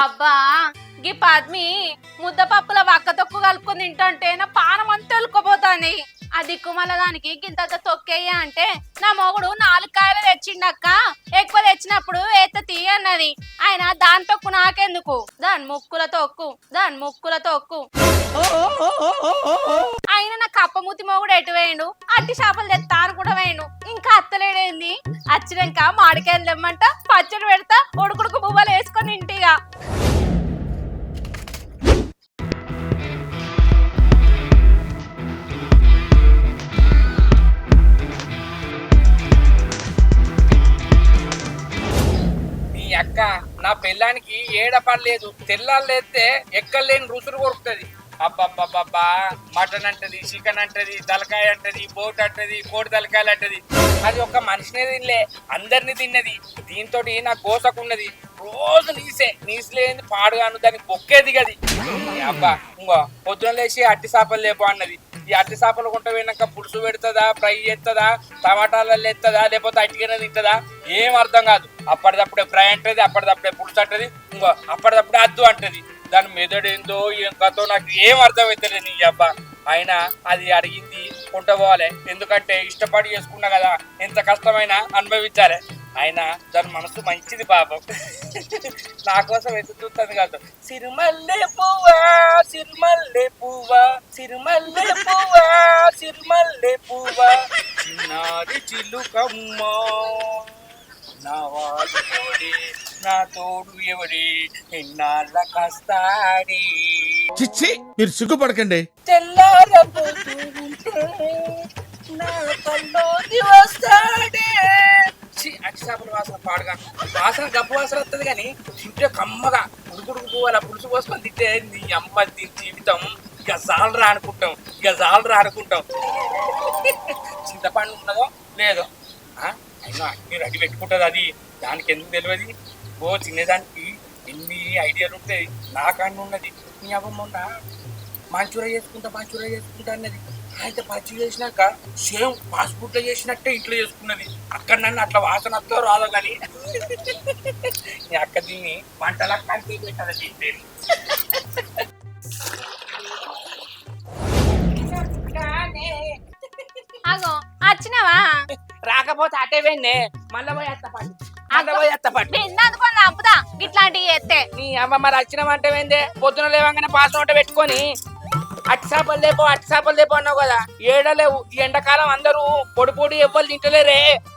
అబ్బా గీ పద్మి ముద్దపప్పుల వక్క తొక్కు కలుపుకొని తింటంటే నా పానం అంతా వెళ్ళుకోపోతాంది. ఆ దిక్కుమల్ల దానికి గింత తొక్కేయ అంటే నా మొగుడు 4 కాయలు తెచ్చిండక్క, ఎక్కువ తెచ్చినప్పుడు ఏత తీయ అన్నది. ఆయన దాని తొక్కు నాకెందుకు, దాని ముక్కుల తొక్కు ఆయన నా కప్పమూతి మొగుడు ఎటు వేయండు, అట్టి చేపలు తెస్తా అని కూడా వేయండు. ఇంకా అత్తలేడేంది, అచ్చినాక మాడికాయలు తెమ్మంట, పచ్చడి పెడతా, ఉడుకుడుకు బువ్వలు వేసుకొని ఇంటిగా. అక్క నా పెళ్ళానికి ఏడపడలేదు, తెల్లాలేస్తే ఎక్కలేని రుసురు కొరుకుతుంది. అబ్బబ్బబ్బబ్బా మటన్ అంటది, చికెన్ అంటది, తలకాయ అంటది, బోట్ అంటది, కోడి తలకాయలు అంటది. అది ఒక్క మనిషినే తినలే, అందరినీ తిన్నది. దీంతో నా కోసకున్నది. రోజు నీసులేని పాడుగాను, దానికి బొక్కే దిగది. అబ్బా ఇంకో పొద్దున లేచి అట్టి చేపలు లేపో అన్నది. ఈ అట్టి చేపలు కొంట పోయినాక పులుసు పెడుతుందా, ఫ్రై చేస్తుందా, టమాటాలలో ఎత్తదా, లేకపోతే అట్టిగానే తింటుందా, ఏం అర్థం కాదు. అప్పటిదప్పుడే ఫ్రై అంటది, అప్పటిదప్పుడే పులుసు అంటది, ఇంకో అప్పటిదప్పుడే అద్దు అంటది. దాని మెదడు ఏందో ఏం కథో నాకు ఏం అర్థమవుతుంది నీ అబ్బా. అయినా అది అడిగింది కొంట పోవాలి, ఎందుకంటే ఇష్టపడి చేసుకున్నా కదా, ఎంత కష్టమైనా అనుభవించాలి. అయినా దాని మనసు మంచిది పాపం, నా కోసం ఎదుగుతుంది కాదు. సిరిమల్లె పువ్వా సిరిమల్లె పువ్వా సిరిమల్లె పువ్వా సిరిమల్లె పువ్వా చిన్నారి చిలుకమ్మ నా వాడు ఎవడే, నా తోడు ఎవడే, ఎన్నాళ్ళ కస్తాడే. చిచ్చి మీరు సిగ్గుపడకండి. తెల్లారబోతుంటే నా కల్లోకి వస్తాడే. అట్టి చేపల వాసన పాడుగా, వాసన గబ్బు వాసన వస్తుంది కానీ తింటే కమ్మగా ఉడుకుడుకు పోవాలి. పులుసు పోసుకొని తింటే నీ అమ్మ దీని జీవితం ఇక జాలరా అనుకుంటాం. చింతపండు ఉన్నదో లేదో అయినా అన్ని రెడీ పెట్టుకుంటుంది అది, దానికి ఎందుకు తెలియదు. ఓ తినేదానికి ఎన్ని ఐడియాలు ఉంటాయి. నాకన్నా ఉన్నది. నీ అవ్వ మొన్న మంచూరియా చేసుకుంటా అన్నది. అయితే పచ్చి చేసినాక సేమ్ ఫాస్ట్ లో చేసినట్టే ఇంట్లో చేసుకున్నది. అక్కడ నన్ను అట్లా వాసన వస్తో రాదో కానీ నీ అక్క దీన్ని వంటలా కంటి పెట్టదు. అగో వచ్చినావా? రాకపోతే అటే వెన్నే మళ్ళా పోయి అత్తపాటు ఎందుకొని అప్పుదా ఇట్లాంటివి చేస్తే. నీ అమ్మ మరి వచ్చినామంటే వెందే పొద్దున లేవంగానే పాస్ నోట పెట్టుకొని అట్టి చేపలు లేపో అన్నావు కదా, ఏడలేవు. ఈ ఎండాకాలం అందరూ పొడి ఎవ్వరు తింటలేరే,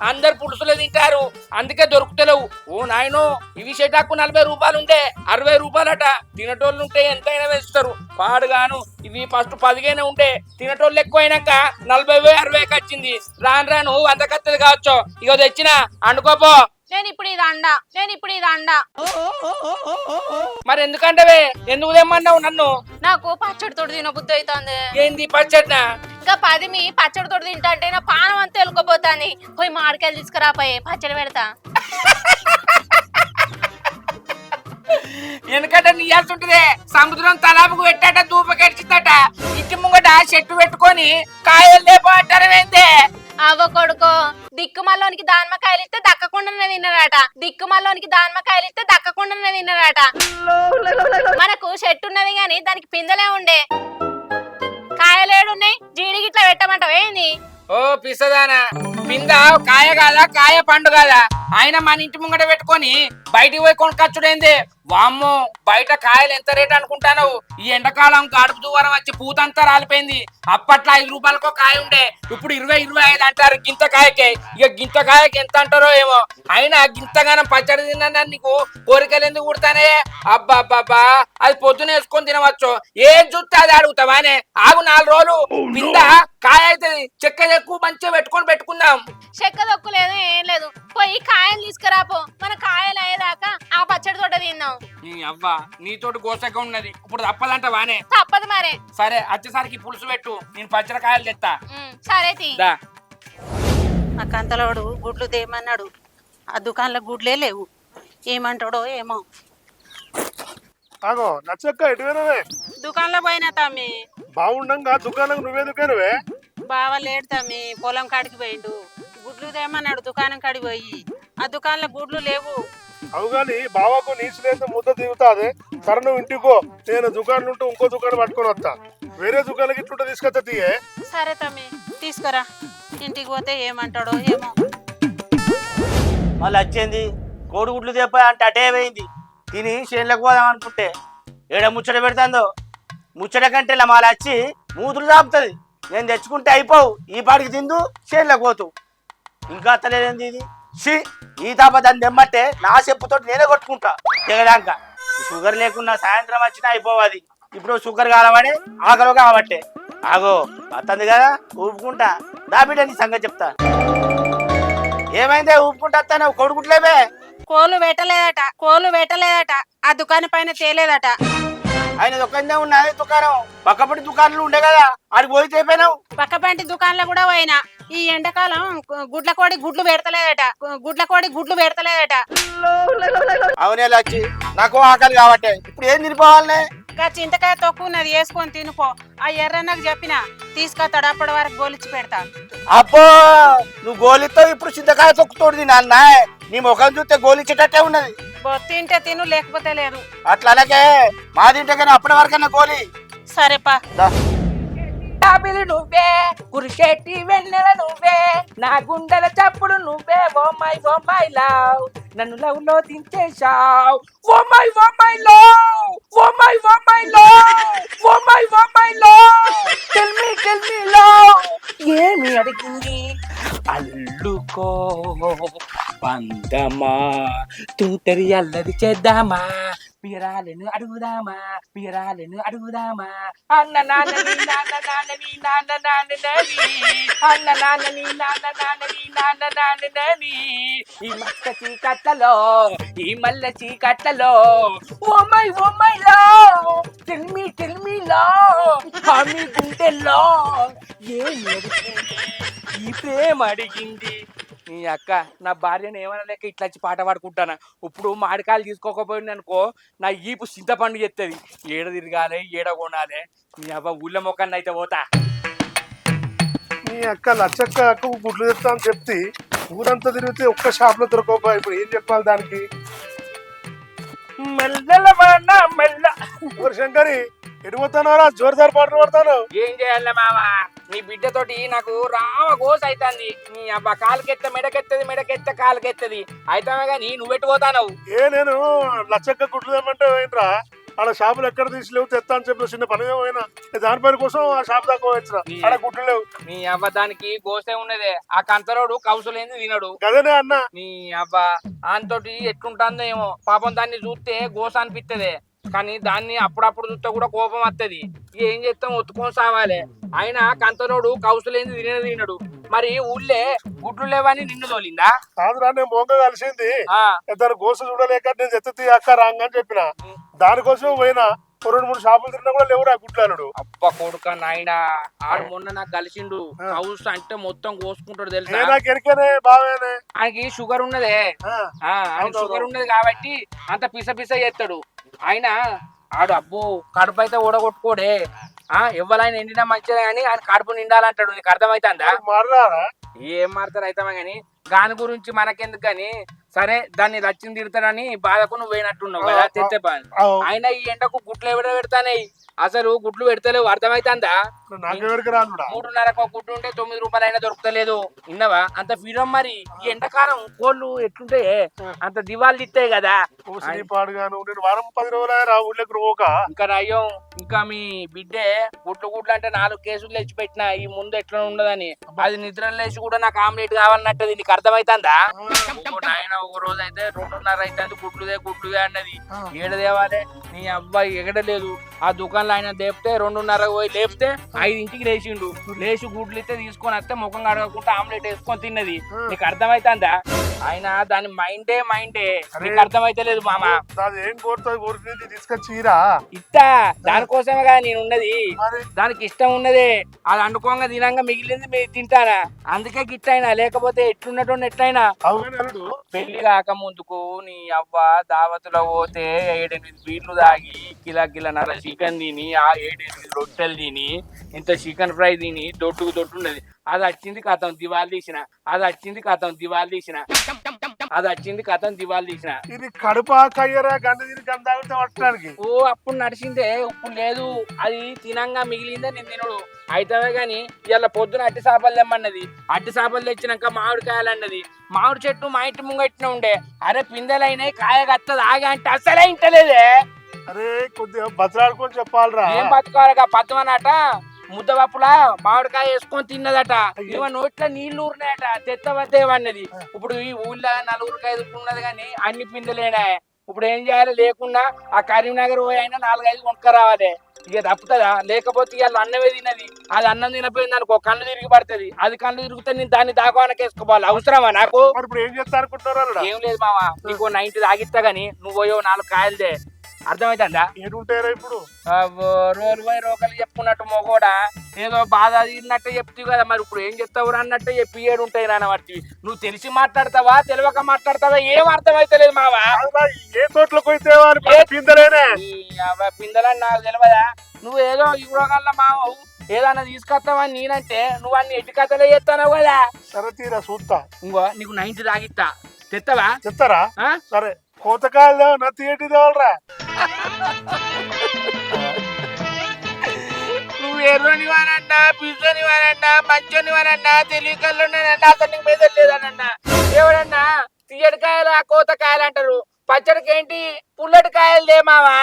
అందరు పులుసులే తింటారు, అందుకే దొరుకుతలేవు. ఓ నాయనో ఇవి చెటాకు 40 రూపాయలు ఉంటే 60 రూపాయలట. తినటోళ్ళు ఉంటే ఎంతైనా వేస్తారు పాడుగాను. ఇవి ఫస్ట్ 10 ఉంటే తినటోళ్ళు ఎక్కువైనాక 40 60 వచ్చింది. రాను 100 కత్తది కావచ్చు. ఇక తెచ్చిన అనుకోపో. నేను ఇప్పుడు ఇది అండ మరి ఎందుకంటే ఎందుకు తెమ్మన్నావు నన్ను? నాకు పచ్చడి తోడు తిన బుద్ధి అవుతుంది. ఏంది పచ్చడినా? ఇంకా 10 పచ్చడి తోడు తింటా అంటే నా పానం అంతా వెళ్ళుకోపోతాంది. పోయి మామిడికాయలు తీసుకురాపోయే పచ్చడి పెడతా. ఎందుకంటే నీయాల్సింటుందే, సముద్రం తలాపుకు పెట్టాట దూపకెడిచిందట. ఇంటి ముంగట చెట్టు పెట్టుకొని కాయలు లేపో అంటారు ఏందే? అవ్వ కొడుకో, దిక్కుమల్లోనికి దానిమ్మకాయలు ఇస్తే దక్కకుండానే తిన్నరాట. మనకు చెట్టు ఉన్నది గాని దానికి పిందెలే ఉండే, కాయలేడున్నాయి. జీడి గిట్లా పెట్టమంటావు ఏంది? ఓ పిసదానా, పింద కాయ కాదా, కాయ పండు కాదా? ఆయన మన ఇంటి ముంగట పెట్టుకొని బయటికి పోయి కొనుకొచ్చుడేంది? వామ్మో బయట కాయలు ఎంత రేట్ అనుకుంటాను. ఈ ఎండాకాలం గడుపు దూరం వచ్చి పూతంతా రాలిపోయింది. అప్పట్లో 5 రూపాయలకో కాయ ఉండే, ఇప్పుడు 20-25 అంటారు గింత కాయకే. ఇక గింత కాయకి ఎంత అంటారో ఏమో. అయినా గింతగానం పచ్చడి తిన్నా నీకు కోరికలు ఎందుకు కుడతానే? అబ్బాబ్బా అది పొద్దున వేసుకొని తినవచ్చు. ఏం చూస్తే అది అడుగుతావానే? ఆగు 4 రోజులు పింద కాయ అవుతుంది. చెక్క ఎక్కువ మంచిగా పెట్టుకుందాం. చెక్క దొక్కు లేదు ఏం లేదు, పోయి కాయలు తీసుకురాపో. మన కాయలు అయ్యేదాకా ఆ పచ్చడి తోట తిందాం. అవ్వా నీతోటి గోసగా ఉన్నది, ఇప్పుడు తప్పదంట వానే. తప్పదు మరే. సరే వచ్చేసరికి పులుసు పెట్టు, నేను పచ్చడి కాయలు తెస్తా. సరే దా. ఆ కంతలోడు గుడ్లు తేమన్నాడు, ఆ దుకాణంలో గుడ్లే లేవు. ఏమంటాడో ఏమో. ఆగో నచ్చక్క ఎటువే? దుకాణంలో పోయినా తమ్మి. బాగుండంగా దుకాణం నువ్వే బావ లేడు తమ్మి, పొలం కాడికి పోయిండు. గుడ్లు తేమన్నాడు దుకాణం కాడికి పోయి. ఆ దుకాణంలో గుడ్లు లేవు. అవు గాని బావకు నీచులేంత ముద్ద దిగుతాదే. సరే నువ్వు ఇంటికో, నేను దుకాణం ఉంటూ ఇంకో దుకాణం పట్టుకొని వస్తా. వేరే దుకాణాలకి ఇట్లుంటే తీసుకొస్తా తీయే. సరే తమ్మి తీసుకురా. ఇంటికి పోతే ఏమంటాడో ఏమో. మళ్ళీ వచ్చింది కోడిగుడ్లు తెప్ప అంటే అటే పోయింది. తిని చేనులకు పోదాం అనుకుంటే ఏడ ముచ్చట పెడుతుందో. ముచ్చట కంటే ఇలా మళ్ళీ వచ్చి మూతులు చాపుతుంది. నేను తెచ్చుకుంటే అయిపోవు, ఈ పాటికి తిందు చేనులకు పోతూ. ఇంకా అత్తలేదేంది ఇది? షీ ఈ తాప దాన్ని తెమ్మంటే నా చెప్పుతో నేనే కొట్టుకుంటా తెగడాక. షుగర్ లేకున్నా సాయంత్రం వచ్చినా అయిపోవాలి. ఇప్పుడు షుగర్ కావాలని ఆకలి కాబట్టే. ఆగో అత్తంది కదా ఊపుకుంటా. దాబిడ్డ నీ సంగతి చెప్తా. ఏమైందే ఊపుకుంటా వస్తాను? కొడుకుట్లేవే కోళ్ళు పెట్టలేదట. ఆ దుకాణం పైన తేలేదట. ఆయన ఒక్కనే ఉన్నది దుకాణం. పక్కపడి దుకాణాలు ఉండే కదా, ఆడికి పోయి తెపోయినావు. పక్కపంటి దుకాణంలో కూడా పోయినా. ఈ ఎండాకాలం గుడ్ల కోడి గుడ్లు పెడతలేదట. అవునే లచ్చి, నాకు ఆకలి కాబట్టి ఇప్పుడు ఏం తినిపోవాలనే? ఇంకా చింతకాయ తొక్కు ఉన్నది, వేసుకొని తినుపో. ఆ ఎర్ర నాకు చెప్పిన తీసుకొస్తాడు, అప్పటి వరకు గోలిచ్చి పెడతా. అబ్బో నువ్వు గోలితో ఇప్పుడు చింతకాయ తొక్కుతోడు నాన్న. నీ ముఖం చూస్తే గోలిచ్చేటట్టే ఉన్నది. తింటే తిను, లేకపోతే లేదు. అట్లా అలాగే మా తింటే కానీ అప్పటి వరకన్నా గోలి. సరేపా. టాపిలు నువ్వే, కురిచేటి వెన్నెల నువ్వే, నా గుండెల చప్పుడు నువ్వే. ఓ మై లవ్, నన్ను లవ్ లో దించేశావు. Oh my love, oh my love, tell me love. ఏమి అడిగింది అల్లుకో పందమా, తూటరి అల్లరి చేద్దామా, పియరాలను అడుగుదామా. అన్న నాన్నని నాన్న నాన్నని నాన్న నాన్నని, అన్న నాన్నని నాన్న నాన్నని. ఈ మక్క చీకట్లలో, ఈ మల్ల చీకట్లలో. Oh my love, tell me love. హామీ గుండెల్లో ఏమి అడిగింది ఈ ప్రేమ అడిగింది. నీ అక్క నా భార్యను ఏమైనా లేక ఇట్లా వచ్చి పాట పాడుకుంటానా. ఇప్పుడు మామిడికాయలు తీసుకోకపోయింది అనుకో, నా ఈపు చింతపండు చెప్తుంది. ఏడ తిరగాలి, ఏడ కొనాలి. నీ అవ్వ ఊళ్ళ మొక్కన్న అయితే పోతా. నీ అక్క లచ్చక్క అక్కకు గుడ్లు తెస్తా అని చెప్తే ఊరంతా తిరిగితే ఒక్క షాప్ లో దొరకబా. ఇప్పుడు ఏం చెప్పాలి దానికి? మెల్ల శంకరి ఎడిపోతానరా? జోరుదారు పాటలు పడతాను. ఏం చేయాలి మామ, నీ బిడ్డతోటి నాకు రామ గోస అవుతుంది. నీ అబ్బా కాలుకెత్త మెడకెత్త కాలుకెత్తది అయితామే గానీ నువ్వెట్టుపోతావు. నేను లచ్చక్క గుడ్లు తెమ్మంటే పోయినరా, ఆడ షాపులు ఎక్కడ తీసిలేవు, తెస్తా అని చెప్పి చిన్న పని పోయినా. దానిపైన కోసం ఆ షాప్ దాకా వచ్చిన ఆడ గుడ్లు లేవు. నీ అబ్బా దానికి గోసే ఉన్నదే. ఆ కంతరోడు కౌసులేంది తినడు. కదనే అన్న. నీ అబ్బా ఆయనతోటి ఎట్లుంటుందో ఏమో పాపం. దాన్ని చూస్తే గోస అనిపిస్తుంది, కానీ దాన్ని అప్పుడప్పుడు చూస్తే కూడా కోపం వస్తుంది. ఏం చేస్తాం, ఒత్తుకొని సావాలి. ఆయన కంతనోడు కౌసులేంది తినడు. మరి ఊళ్ళే గుడ్లు లేవని నిన్ను తోలిందా? కాదురా, నేను మోంగ కలిసింది. ఆ దాని గోస చూడలేక నేను ఎత్తుతీ అక్క రాంగ అని చెప్పిన. దానికోసం పోయినా. 2-3 షాపులు తిరిగినా కూడా లేవురా గుడ్లు. అప్ప కొడుక నాయనా, ఆడు మొన్న నాకు కలిసిండు. కౌసు అంటే మొత్తం కోసుకుంటాడు తెలుసా. నాకు ఎరికేనే బావేనే. ఆయనకి షుగర్ ఉన్నదే. ఆయనకి షుగర్ ఉన్నది కాబట్టి అంత పిస చేస్తాడు. ఆయన ఆడు అబ్బో కడుపు అయితే ఊడగొట్టుకోడే. ఎవరైనా ఎండినా మంచిదే కానీ ఆయన కడుపు నిండాలంటాడు. నీకు అర్థమైతుందా? మారారా? ఏం మారుతారు అయితమే గాని దాని గురించి మనకెందుకు గాని. సరే దాన్ని లక్ష్యం తిడతాడని బాధకు నువ్వు పోయినట్టున్నావు కదా తెచ్చే పని. ఆయన ఈ ఎండకు గుడ్లు ఎవడ పెడతానయి, అసలు గుడ్లు పెడతలేవు. అర్థమైతుందా? 3.5 గుడ్డు ఉంటే 9 రూపాయలు అయినా దొరుకుతలేదు. విన్నావా? అంత ఫీరం. మరి ఈ ఎండాకాలం కోళ్ళు ఎట్లుంటే అంత దివాళ్ళు ఇస్తాయి కదా. వారం 10 రోజులు ఊళ్ళకి పోక. ఇంకా నయ్యం, ఇంకా మీ బిడ్డే గుడ్లు అంటే 4 కేసులు తెచ్చి పెట్టినా ఈ ముందు ఎట్లా ఉండదని. అది నిద్ర లేచి కూడా నాకు ఆమ్లెట్ కావాలన్నట్టు. నీకు అర్థమైతుందా? ఆయన ఒక రోజు అయితే 2.5 అయితే గుడ్లుదే అన్నది. ఏడదేవాలి నీ అబ్బాయి ఎగడలేదు. ఆ దుకాణంలో ఆయన లేపితే 2:30 పోయి లేపితే 5ంటికి లేచిండు. లేచి గుడ్లు ఇస్తే తీసుకొని వస్తే ముఖం కడగకుండా ఆమ్లెట్ వేసుకొని తిన్నది. నీకు అర్థమైతుందా? ఆయన దాని మైండే. నీకు అర్థమైతలేదు మామ. ఏం కోరుతుంది తీసుకొచ్చిరా ఇట్టా దానికోసమే కదా నేను ఉన్నది. దానికి ఇష్టం ఉన్నది. అది అండుకోగా తినంగా మిగిలింది మీరు తింటానా. అందుకే గిట్ట అయినా, లేకపోతే ఎట్లున్నట్టు ఎట్లయినా. పెళ్లి కాక ముందుకు నీ అవ్వ దావతులో పోతే 7-8 బీర్లు తాగి కిలన్నర చికెన్ తిని, ఆ 7-8 రొట్టెలు తిని, ఇంత చికెన్ ఫ్రై తిని దొడ్డుకు దొడ్డున్నది. అది వచ్చింది కథం దివాళీ తీసిన. అది వచ్చింది కథం దివాళి తీసిన. ఇది కడుపా కయ్యరా గంట తిని గంట తాగితే పట్టడానికి. ఓ అప్పుడు నడిచిందే, ఇప్పుడు లేదు. అది తినంగా మిగిలిందే నేను తినడు అయితవే గాని ఇలా పొద్దున అట్టి చేపలు తెమ్మన్నది. అట్టి చేపలు తెచ్చినాక మామిడికాయలు అన్నది. మామిడి చెట్టు మా ఇంటి ముంగట్టిన ఉండే. అరే పిందెలైనాయి కాయ కత్తది ఆగా అంటే అసలే ఇంటలేదే. అరే కొద్దిగా బతలాడుకొని చెప్పాలరా. ఏం బతుకోవాలగా పద్మనట ముద్దపప్పులా మామిడికాయ వేసుకొని తిన్నదట. ఇవ నోట్లో నీళ్లు ఊరినాయట. తెత్తవద్దేమన్నది. ఇప్పుడు ఈ ఊళ్ళో 4-5 ఉన్నది కానీ అన్ని పిందెలేనా. ఇప్పుడు ఏం చేయాలి? లేకుండా ఆ కరీంనగర్ పోయి అయినా 4-5 కొనుక్క రావాలి. ఇక తప్పుతుందా? లేకపోతే ఇవాళ అన్నమే తినది. అది అన్నం తినపోయింది అనుకో కళ్ళు తిరిగి పడుతుంది. అది కళ్ళు తిరిగితే నేను దాన్ని దాకోవానికి వేసుకోవాలి. అవసరమా నాకు? ఇప్పుడు ఏం చేస్తా అనుకుంటున్నారు? ఏం లేదు మావా, నీకు 90 తాగిస్తా గానీ నువ్వు పోయో 4 కాయలదే. అర్థమైతుందా? ఏడుంటారా ఇప్పుడు? రోజు పోయి రోకలు చెప్పుకున్నట్టు మొగోడా ఏదో బాధ తీరినట్టే చెప్తావు కదా. మరి ఇప్పుడు ఏం చెప్తావు అన్నట్టే చెప్పి ఏడుంటాయి నాన్న వాటి. నువ్వు తెలిసి మాట్లాడతావా తెలియక మాట్లాడతావా ఏం అర్థమైతలేదు మావా. ఏ తోటలోకి పోయితే పిందలేనే పిందలని నాకు తెలియదా? నువ్వు ఏదో ఈ రోగాల్లో మావవు ఏదన్నా తీసుకొస్తావని నేనంటే నువ్వు అన్ని ఎట్టి కథలే చేస్తావు కదా. సరే తీరా చూస్తా. ఇంకో నీకు 90 తాగిస్తా. తెత్తవా? చెప్తారా? ఆ? సరే కోతకాయలు నత్తి ఏంటి తేవాలరా? నువ్వు ఎర్రనివానన్నా పిజ్జనివానన్నా మంచోనివానన్నా తెలివికల్లోనేనన్నా అసలు నీకు మీద లేదనన్నా. ఎవడన్నా తీయడికాయలు ఆ కోతకాయలు అంటారు. పచ్చడికి ఏంటి పుల్లటికాయలు దేమావా?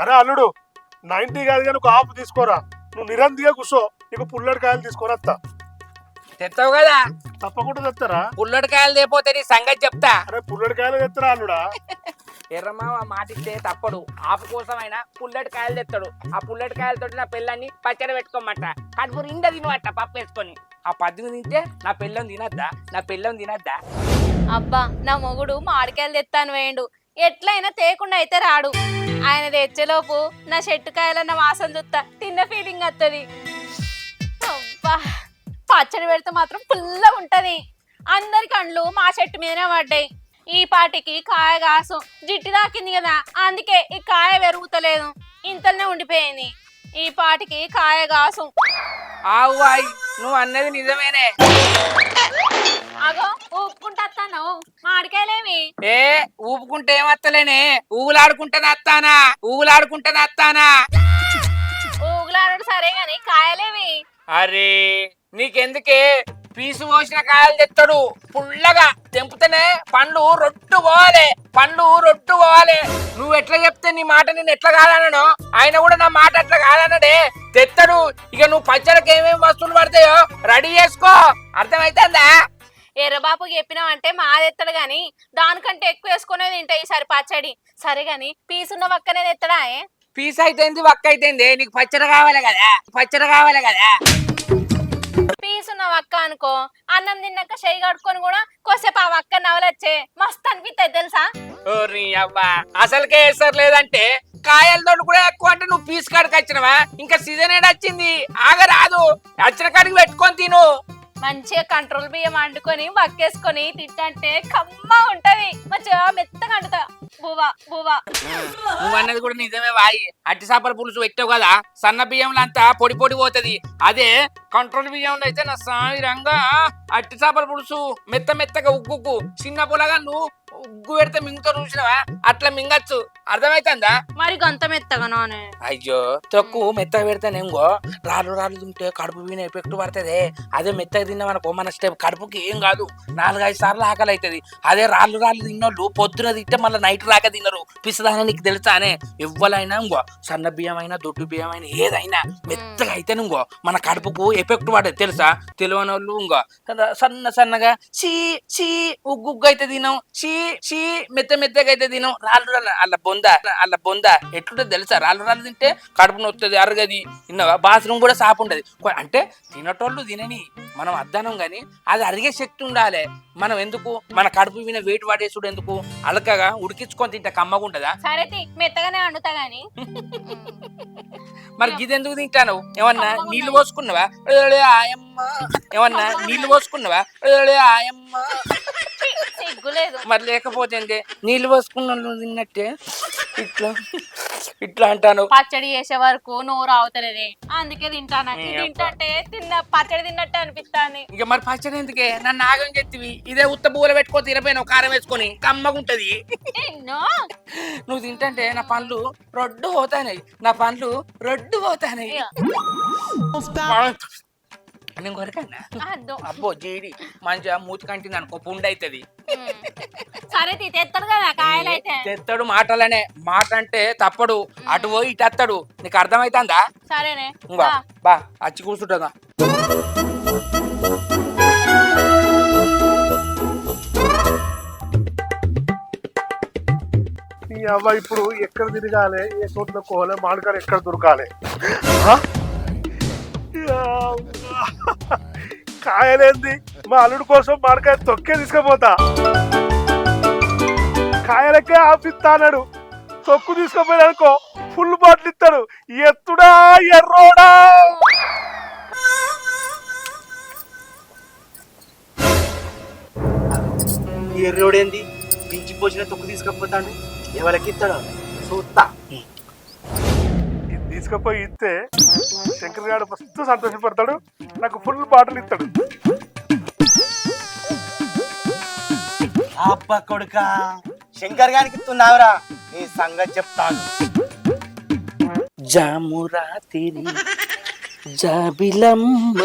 అరే అల్లుడు 90 కాదు కానీ ఒక ఆపు తీసుకోరా. నువ్వు నిరందిగా కూర్చో. నీకు పుల్లడి కాయలు తీసుకొని వస్తా. తెస్తావు కదా? తప్పకుండా తెస్తారా? పుల్లటికాయలు లేకపోతే నీ సంగతి చెప్తా. అరే పుల్లడి కాయలు తెస్తారా అల్లుడా? ఎర్రమావ మాటిస్తే తప్పడు. ఆపు కోసమైనా పుల్లటికాయలు తెస్తాడు. ఆ పుల్లటికాయలతో నా పిల్లని పచ్చడి పెట్టుకోమంట. కడుపు నిండా తినవట పప్పు వేసుకొని. ఆ పద్దును తింటే నా పిల్లని తినద్దా? నా పిల్లని తినద్దా? అబ్బా నా మొగుడు మామిడికాయలు తెత్తాను వేయండు. ఎట్లయినా తేకుండా అయితే రాడు. ఆయన తెచ్చేలోపు నా చెట్టుకాయలన్న వాసన చూస్తా తిన్న ఫీలింగ్ వస్తుంది. అబ్బా పచ్చడి పెడితే మాత్రం పుల్లగా ఉంటది. అందరి కండ్లు మా చెట్టు మీదనే పడ్డాయి. ఈ పాటికి కాయ కాసు జిట్టి దాకింది కదా, అందుకే ఈ కాయ పెరుగుతలేదు. ఇంతలోనే ఉండిపోయింది. ఈ పాటికి కాయ కాసు. ఆవు అయి నువ్వు అన్నది నిజమేనే. అగో ఊపుకుంటాను మామిడికాయలేమి. ఏ ఊపుకుంటే ఏమత్తలేనే, ఊగులాడుకుంటే నత్తానా, ఊగులాడుకుంటే నత్తానా. ఊగులాడు సరే గాని కాయలేవి. అరే నీకెందుకే, పీసు పోసిన కాయలు తెస్తాడు పుల్లగా. తెంపుతేనే పండ్లు రొట్టు పోవాలి, పండ్లు రొట్టు పోవాలి. నువ్వు ఎట్లా చెప్తే నీ మాట నేను ఎట్లా కాదనను, ఆయన కూడా నా మాట అట్లా కాదనడే. తెస్తాడు. ఇక నువ్వు పచ్చడికి ఏమేమి వస్తువులు పడతాయో రెడీ చేసుకో. అర్థమైతుందా? ఎర్రబాబు చెప్పినావంటే మాదెత్తడు గాని దానికంటే ఎక్కువ వేసుకునేది తింటా ఈసారి పచ్చడి. సరే గాని పీసున్న వక్కనే తెత్తడా? పీస్ అయితేంది వక్క అయితేంది, నీకు పచ్చడి కావాలి కదా, పచ్చడి కావాలి కదా. పీసున్న వక్క అనుకో, అన్నం తిన్నాక చెయ్యి కడుక్కొని కూడా కొద్దిసేపు ఆ వక్క నవలొచ్చే మస్తు అనిపిస్తాయి తెలుసా. ఓరి అవ్వా అసలుకే వేస్తారు లేదంటే కాయలతో కూడా ఎక్కువ అంటే నువ్వు పీస్ కాడికి వచ్చినవా? ఇంకా సీజన్ ఏడు వచ్చింది, ఆగరాదు. వచ్చిన కాడికి పెట్టుకొని తిను. మంచిగా కంట్రోల్ బియ్యం వండుకొని వక్కేసుకొని తింటే కమ్మ ఉంటది. మంచిగా మెత్తగా అంటుతా బువ్వా బువ్వా. నువ్వు అన్నది కూడా నిజమే వాయి. అట్టి చేపల పులుసు పెట్టావు కదా, సన్న బియ్యంలో అంతా పొడి పొడి పోతుంది. అదే కంట్రోల్ బియ్యంలో అయితే నా సాయిరంగా అట్టి చేపల పులుసు మెత్త మెత్తగా ఉగ్గుకు చిన్న పొలగా నువ్వు ఉగ్గు పెడితే మింగుతో చూసినవా అట్లా మింగచ్చు. అర్థమైతుందా? మరి గంత మెత్తగా నానే. అయ్యో తక్కువ మెత్తగా పెడితేనేమో రాళ్ళు రాళ్ళు తింటే కడుపు మీద ఎఫెక్ట్ పడుతుంది. అదే మెత్తగా తిన్నామనుకో మన స్టెప్ కడుపుకి ఏం కాదు, 4-5 సార్లు ఆకలి అవుతుంది. అదే రాళ్ళు రాళ్ళు తిన్నోళ్ళు పొద్దున తింటే మళ్ళీ నైట్ రాక తినరు. పిసదానే నీకు తెలుసానే. ఎవ్వరైనా ఇంకో సన్న బియ్యం అయినా దొడ్డు బియ్యం అయినా ఏదైనా మెత్తగా అయితే ఇంకో మన కడుపుకు ఎఫెక్ట్ పడేది తెలుసా. తెలియని వాళ్ళు ఇంకో సన్న సన్నగా చీ చీ ఉగ్గు ఉగ్గు అయితే తినం, చీ చీ మెత్త మెత్తగా అయితే తినం. రాళ్ళు రాళ్ళు అల్ల బొంద ఎట్లుంటది తెలుసా? రాళ్ళు రాళ్ళు తింటే కడుపు నొత్తది, అరగది. విన్నావా? బాత్రూమ్ కూడా సాపు ఉండదు. అంటే తినటోళ్ళు తినని, మనం అద్దానం గాని అది అరిగే శక్తి ఉండాలి. మనం ఎందుకు మన కడుపు మీద వెయిట్ పడేసుడు ఎందుకు? అలకగా ఉడికించుకొని తింటే కమ్మగా ఉంటదా? సరే మెత్తగానే వండుతా గాని. మరి గిదెందుకు తింటాను? ఏమన్నా నీళ్లు పోసుకున్నావా? ఆయమ్మ ఏమన్నా నీళ్లు పోసుకున్నావా? ఆయమ్మ సిగ్గులేదు. మరి లేకపోతే ఏంది? నీళ్ళు పోసుకున్న వాళ్ళు తిన్నట్టే ఇట్లా ఇట్లా అంటాను. పచ్చడి చేసే వరకు నోరు అవుతలేదే, అందుకే తింటాను. తింటే పచ్చడి తిన్నట్టే అనిపిస్తాను. ఇక మరి పచ్చడి ఎందుకే నన్ను ఆగం చెప్తివి? ఇదే ఉత్త పూల పెట్టుకో తినపోయినావు, కారం వేసుకొని కమ్మగుంటది. ఎన్నో నువ్వు తింటే నా పండ్లు రొడ్డు పోతాయి, నా పండ్లు రొడ్డు పోతాయి. నేను కొరకన్నా అద్దు. అబ్బో జీడి మంచిగా మూతి కంటింది అనుకో పుండు అవుతుంది. సరే తెస్తాడు కదా కాయలైతే. తెత్తడు మాటలనే, మాట అంటే తప్పడు. అటు పోయి ఇటు అత్తడు. నీకు అర్థమైతుందా? సరేనే బా బా అచ్చి కూర్చుంటుందా? ఈ అవ్వ ఇప్పుడు ఎక్కడ తిరగాలి, ఏ చోట్ల కోవాలి, మామిడికాయలు ఎక్కడ దొరకాలి? కాయలేంది, మా అల్లుడు కోసం మామిడికాయ తొక్కే తీసుకుపోతా. కాయలకే ఆపిస్తా అన్నాడు, తొక్కు తీసుకుపోయానుకో ఫుల్ బాటిల్ ఇస్తాడు. ఎత్తుడా ఎర్రోడా. ఎర్రోడేంది దించి పోసిన తొక్కు తీసుకపోతాడు, ఎవరికి ఇస్తాడు చూస్తా. ఇది తీసుకుపోయి ఇస్తే శంకర్ గారు మస్తు సంతోషపడతాడు, నాకు ఫుల్ బాటిల్ ఇస్తాడు. అబ్బా కొడుక శంకర్ గారికి ఇస్తున్నావురా, నీ సంగతి చెప్తాను. జామురాతిరి జాబిలమ్మ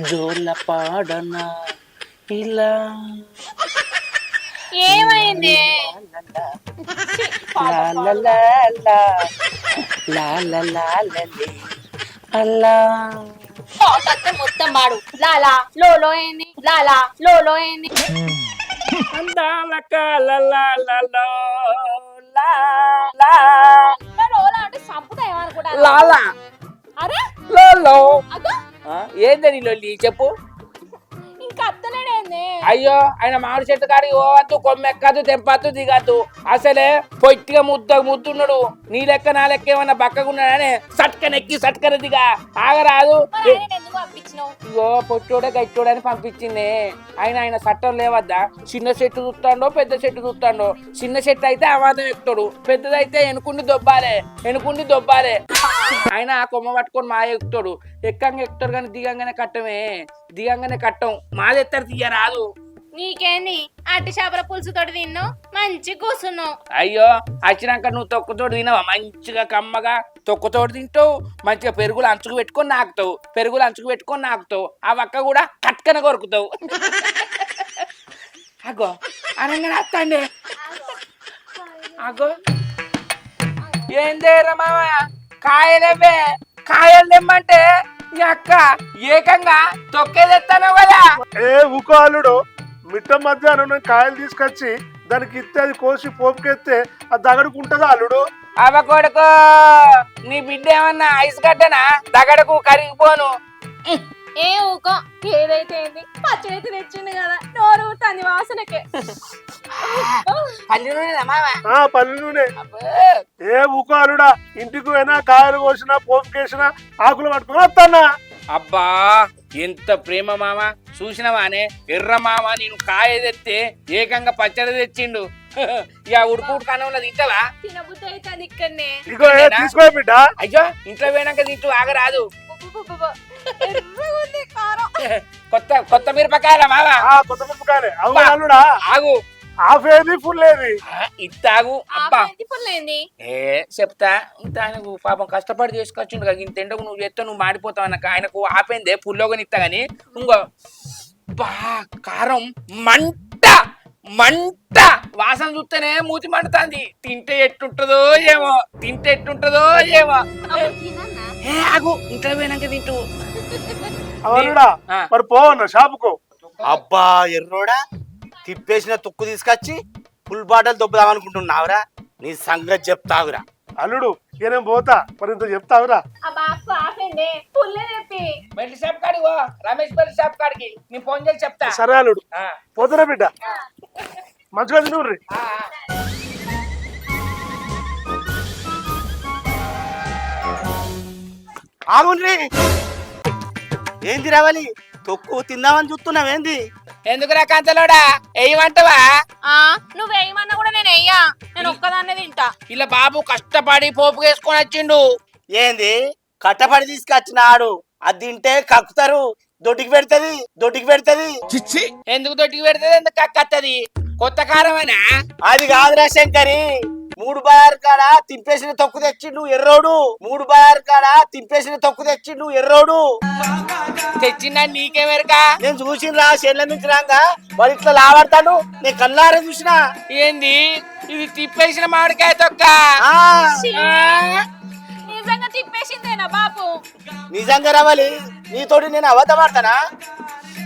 జోల పాడన ఇలా ఏమైంది? అల్లా మొత్తం వాడు లాలా లోలో ఏంది, లాలా లోలో ఏంది? అందాల లోలా అంటే సంపుతా ఏమనుకుంటా. లాలా అరే లో అదో ఏందని లొల్లి చెప్పు. ఇంకా అత్తలేడేంది? అయ్యో ఆయన మామిడి చెట్టు కాడికి పోవద్దు, కొమ్మెక్కద్దు, తెంపద్దు, దిగద్దు. అసలే పొట్టిగా ముద్దున్నాడు. నీ లెక్క నా లెక్క ఏమన్నా బక్కగున్నాడనే సట్కనెక్కి సట్కన దిగా ఆగరాదు. మరి ఆయనని ఎందుకు పంపించినావు? ఇగో పొట్టోడే గట్టోడని పంపించింది. ఆయన చట్టం లేవద్దా? చిన్న చెట్టు చూస్తాడో పెద్ద చెట్టు చూస్తాడో. చిన్న చెట్టు అయితే అవాదం ఎక్కుతాడు, పెద్దదైతే ఎనుకుండి దొబ్బాలే. ఆయన కొమ్మ పట్టుకొని మా ఎక్కుతాడు. ఎక్కంగా ఎక్కుతాడు కానీ దిగంగానే కట్టం. మాది ఎత్తారు తీయరాదు. నీకేంది అట్టి చేపల పులుసుతోటి తిన్నావు, మంచి కూర్చున్నావు. అయ్యో వచ్చినాక నువ్వు తొక్కుతోటి తినవా? మంచిగా కమ్మగా తొక్కుతోటి తింటావు, మంచిగా పెరుగులు అంచుకు పెట్టుకొని నాకుతావు. ఆ వక్క కూడా కట్కన కొరుకుతావు. అగో అనగానే అత్తండి. అగో ఏందేరా మామ కాయలేవే, కాయలు తెమ్మంటే ఈ అక్క ఏకంగా తొక్కేదెత్తాను కదా. ఏ ఊకో అల్లుడు, మిట్ట మధ్యాహ్నం నేను కాయలు తీసుకొచ్చి దానికి ఇస్తే అది కోసి పోపుకెత్తే అది దగడుకుంటుందా అల్లుడు? అవ కొడుకు నీ బిడ్డ ఏమన్నా ఐస్ గడ్డనా దగడకు కరిగిపోను. ఏ ఊకో, ఏదైతే ఏంది, పచ్చడైతే తెచ్చిండు కదా, నోరు తని వాసనకే. పల్లి నూనె. ఏ ఊకో అల్లుడా, ఇంటికి పోయినా కాయలు కోసినా పోపుకేసినా ఆకులు పట్టుకుని వస్తానా. అబ్బా ఎంత ప్రేమ మామ చూసినవానే. ఎర్ర మామ నేను కాయ తెస్తే ఏకంగా పచ్చడి తెచ్చిండు. ఇక ఉడుకు కనంలో తింటావా? తినబుద్ధి అయితే అది ఇక్కడనే. ఇగో తీసుకో బిడ్డ. అయ్యో ఇంట్లో పోయినాక తింటూ ఆగరాదు. ఎర్రగుంది కారం. కొత్త మిరపకాయల మామ. కొత్త మిరపకాయలే. అవును అల్లుడా, ఆగు. హాఫ్ ఏది ఫుల్ ఏది? ఇత్తాగు. అబ్బా పుల్లేంది చెప్తా. ఇంత ఆయనకు పాపం కష్టపడి చేసుకొచ్చిండు కదా, ఇంత ఎండకు నువ్వు చేస్తే నువ్వు మాడిపోతావు అన్న. ఆయనకు ఆపేందే పుల్లోగా ఇస్తా గాని ఇంకో బా కారం మంట వాసన చూస్తేనే మూతి మండుతాంది. తింటే ఎట్టుంటదో ఏమో. ఆగు ఇంట్లో పోయినాక తింటూ. అవునుడా, మరి పోవన్నా షాపుకు. అబ్బా ఎర్రోడా, తిప్పేసిన తొక్కు తీసుకొచ్చి ఫుల్ బాటలు దొబ్బుదాం అనుకుంటున్నావురా, నీ సంగతి చెప్తావురా. అల్లుడు ఇక నేను పోతా, మరి ఇంత చెప్తావురా. ఆ బాక్స్ ఆపండి, పుల్లే చెప్పి. మెట్ల షాప్ కాడికి రమేష్ పెళ్లి షాప్ కాడికి నేను ఫోన్ చేసి చెప్తా. సరే అల్లుడు, పోతున్నా బిడ్డ. మంచిగా తినూర్రి. ఆగుండ్రి, ఏంది రావాలి తొక్కు తిందామని చూస్తున్నావేంది? ఎందుకురా కంచలోడా ఏమంటావా? ఆ నువ్వేమన్నా కూడా నేను వెయ్యా, నేను ఒక్కదాన్నే తింటా. ఇలా బాబు కష్టపడి పోపు వేసుకొని వచ్చిండు. ఏంది కట్టపడి తీసుకొచ్చిన ఆడు అది తింటే కక్కుతారు, దొడ్డికి పెడతది. చిచ్చి ఎందుకు దొడ్డికి పెడుతుంది, ఎందుకు కక్కత్తది? కొత్త కారమేనా? అది కాదురా శంకరి, 3 బార్ కాడ తింపేసిన తొక్కు తెచ్చిండు ఎర్రోడు. తెచ్చిందా నీకేమెరకా? నేను చూసినరా చేనుల నుంచి రాగా వాడు ఇట్లా లావాడతాడు, నేను కళ్ళారే చూసిన. ఏంది ఇది తిప్పేసిన మామిడికాయ తొక్క? ఆ, నిజంగా తిప్పేసిందేనా బాపు? నిజంగా రవాలి, నీతోటి నేను అబద్ధపడతానా?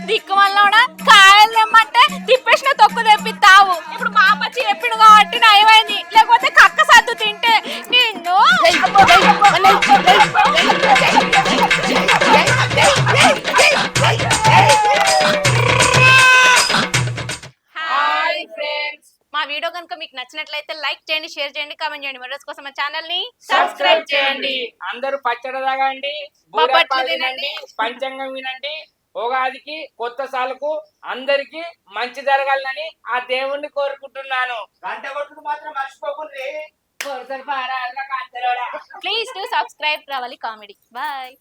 దిక్కుమల్లోనా కాయలు తెమ్మంటే తిప్పేసిన తొక్కు తెప్పిస్తావు. ఇప్పుడు మా పచ్చి చెప్పిండు కాబట్టి నయమైంది, లేకపోతే కక్క సద్దు తింటే నిన్ను. హాయ్ ఫ్రెండ్స్, మా వీడియో కనుక మీకు నచ్చినట్లయితే లైక్ చేయండి, షేర్ చేయండి, కామెంట్ చేయండి. వీడియోస్ కోసం మా ఛానల్ ని సబ్స్క్రైబ్ చేయండి. అందరూ పచ్చడి తాగండి, బూరెలు తినండి, పంచాంగం వినండి. ఉగాదికి కొత్త సాలకు అందరికి మంచి జరగాలని ఆ దేవుణ్ణి కోరుకుంటున్నాను. గంట కొట్టుడు మాత్రం మర్చిపోకుండ్రి. ప్లీజ్ టు సబ్స్క్రైబ్ రావాలి కామెడీ. బాయ్.